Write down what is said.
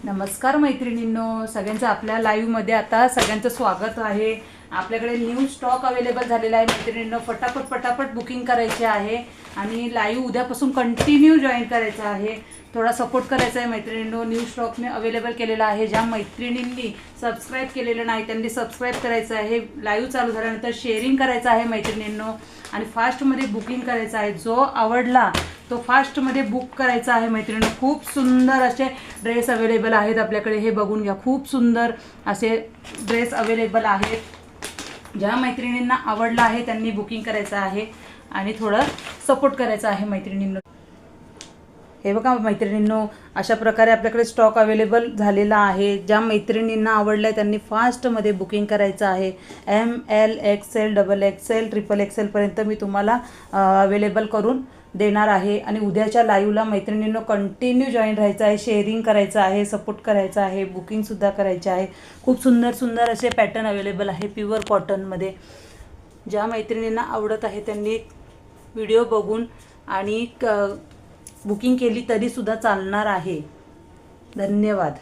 नमस्कार मैत्रिणींनो, सगळ्यांचं आपल्या लाईव्हमध्ये आता सगळ्यांचं स्वागत आहे। आपल्याकडे न्यू स्टॉक अवेलेबल झालेला आहे मैत्रिणींनो, फटाफट बुकिंग करायची आहे आणि लाईव्ह उद्यापासून कंटिन्यू जॉईन करायचं आहे। थोडा सपोर्ट करायचा आहे मैत्रिणींनो। न्यू स्टॉक मी अवेलेबल केलेला आहे। ज्या मैत्रिणींनी सबस्क्राईब केलेलं नाही त्यांनी सबस्क्राईब करायचं आहे। लाईव्ह चालू झाल्यानंतर शेअरिंग करायचं आहे मैत्रिणींनो आणि फास्टमध्ये बुकिंग करायचं आहे। जो आवडला तो फास्टमध्ये बुक करायचा आहे मैत्रिणींनो। खूप सुंदर असे ड्रेस अवेलेबल आहेत आपल्याकडे, हे बघून घ्या। खूप सुंदर असे ड्रेस अवेलेबल आहेत। ज्या मैत्रिणींना आवडला आहे त्यांनी बुकिंग करायचं आहे आणि थोडं सपोर्ट करायचं आहे मैत्रिणींनो। हे बघा मैत्रिणींनो, अशा प्रकारे आपल्याकडे स्टॉक अवेलेबल झालेला आहे। ज्या मैत्रिणींना आवडलं आहे त्यांनी फास्टमध्ये बुकिंग करायचं आहे। ML XL XXL XXL पर्यंत मी तुम्हाला अवेलेबल करून देणार आहे आणि उद्याच्या लाईव्हला मैत्रिणींनो कंटिन्यू जॉईन राहायचं आहे, शेअरिंग करायचं आहे, सपोर्ट करायचा आहे, बुकिंगसुद्धा करायचे आहे। खूप सुंदर असे पॅटर्न अवेलेबल आहे प्युअर कॉटनमध्ये। ज्या मैत्रिणींना आवडत आहे त्यांनी व्हिडिओ बघून आणि बुकिंग केली तरीसुद्धा चालणार आहे। धन्यवाद।